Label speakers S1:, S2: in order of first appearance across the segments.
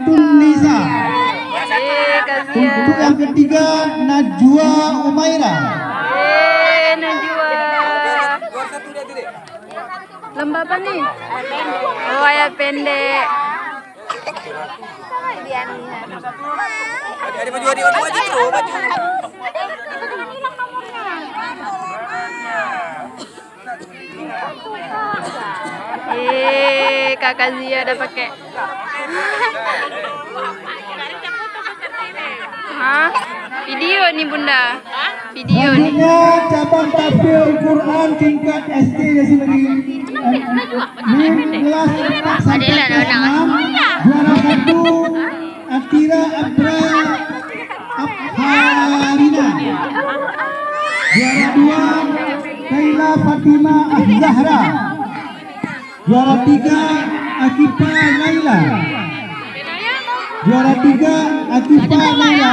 S1: Tunisa. Untuk yang ketiga Najwa Umaira.
S2: Najwa. Lomba apa nih? Oh, ayat pendek.
S3: Ada baju baju.
S2: Kakak Zia udah pakai. Hah? Video nih Bunda. Video nih.
S1: Selanjutnya cabang tafsir Quran tingkat SD dari kelas 4 sampai kelas 6. Juara 1 Atira Abharina. Juara 2 Kaila Fatima Azhara. Juara 3 Akifa Naila. Juara 3 Akifa Naila.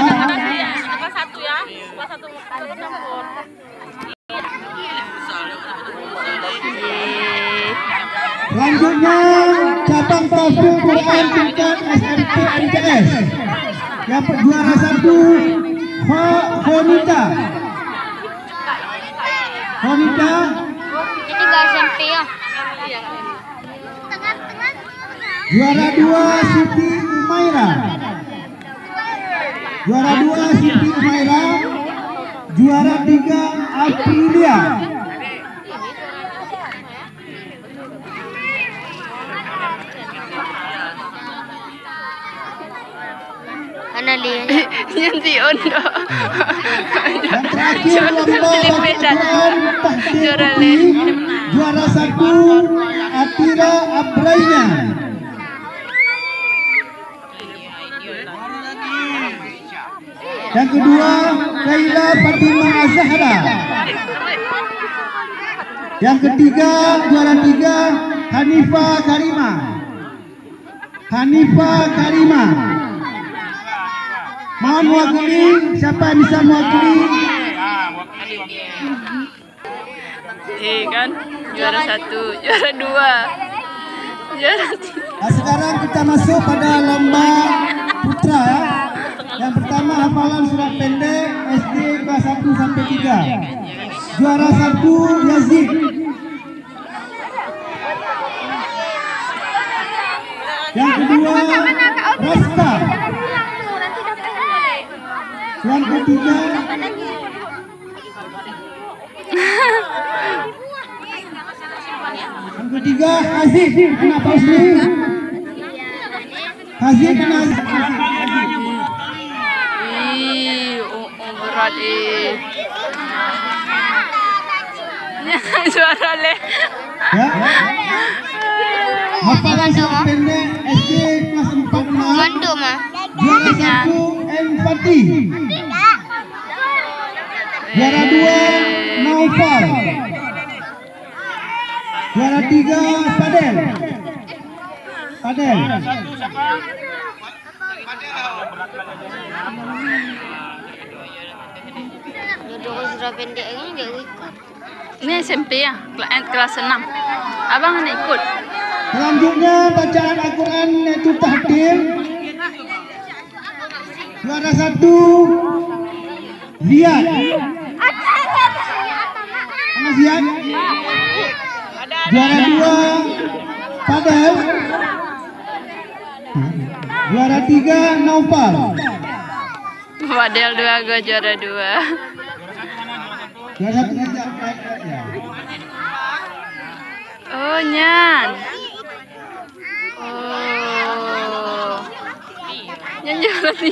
S1: Selanjutnya cabang tafsir Quran tingkat SMP MTS. Yang juara 1 Honita. Honita.
S2: Ini gak SMP ya?
S1: Juara 2 Siti Umaira. Juara 2 Siti Umaira. Juara 3 Aprilia.
S2: Yanti Ondo.
S1: Yang terakhir lomba
S2: Juara le.
S1: Juara 1 Atira Abraina. Yang kedua Kaila Fatima Azhara. Yang ketiga juara 3 Hanifa Karima. Hanifa Karima. Mau mewakili, siapa yang bisa mewakili?
S2: Kan juara 1, juara 2, juara 3.
S1: Nah, sekarang kita masuk pada lomba putra ya. Yang pertama hafalan surat pendek SD kelas 1 sampai 3. Juara 1 Yazid. Yang kedua Rasta. Yang ketiga Aziz. Kenapa sih? Aziz kenal.
S2: Berat suara le.
S1: Ya. Hafalan surat pendek SD kelas 4
S2: Mandu mah.
S1: Juara 1 Empati. Juara 2 Naufal. Juara 3 Fadel.
S2: Surat pendek ini enggak ikut. Ini SMP ya, kelas 6. Abang kan ikut.
S1: Selanjutnya bacaan Al-Quran yaitu tahdir. Juara 1 Ziyad. Mana Ziyad? Juara 2 Fadel. Juara 3 Naufal.
S2: Fadel 2, gue juara 2.
S1: Juara 1 saja.
S2: Oh, Nyan. Oh. Nyan juara 3.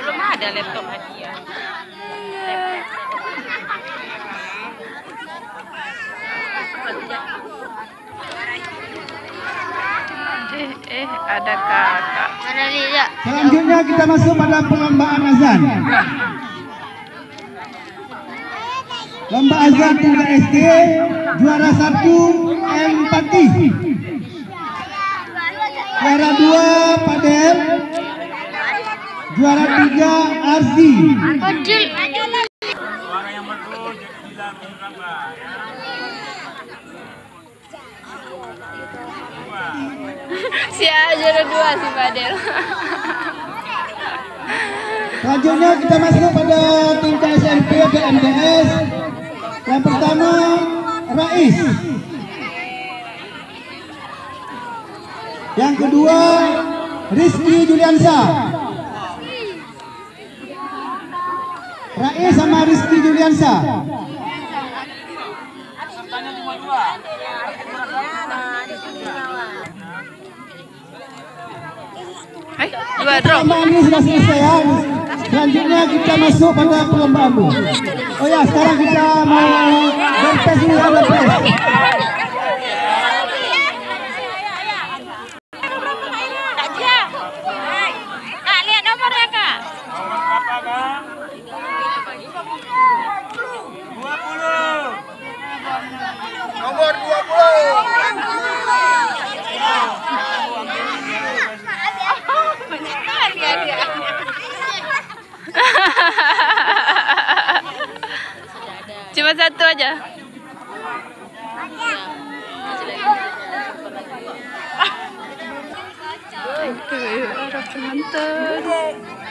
S4: Belum ada laptop hadiah.
S2: Ada kakak. Mana dia?
S1: Selanjutnya kita masuk pada perlombaan azan. Lomba azan tingkat SD. Juara 1 Empati. Juara 2 Fadel. Juara 3 Arzi.
S4: Suara yang merdu bilang berapa ya?
S2: Si A juara 2 si Fadel.
S1: Selanjutnya kita masuk pada tingkat SMP atau MTS. Yang pertama Rais. Yang kedua Rizky Juliansa. Rais sama Rizky Juliansa.
S2: Dua draw.
S1: Perlombaan ini sudah selesai ya. Selanjutnya kita masuk pada perlombaan bu. Oh ya, sekarang kita mau berpes dulu ya, berpes.
S2: Kak, lihat nomornya Kak.
S4: Nomor berapa, Kak? 20.
S1: Nomor 20.
S2: Cuma satu aja. Thank you para penonton.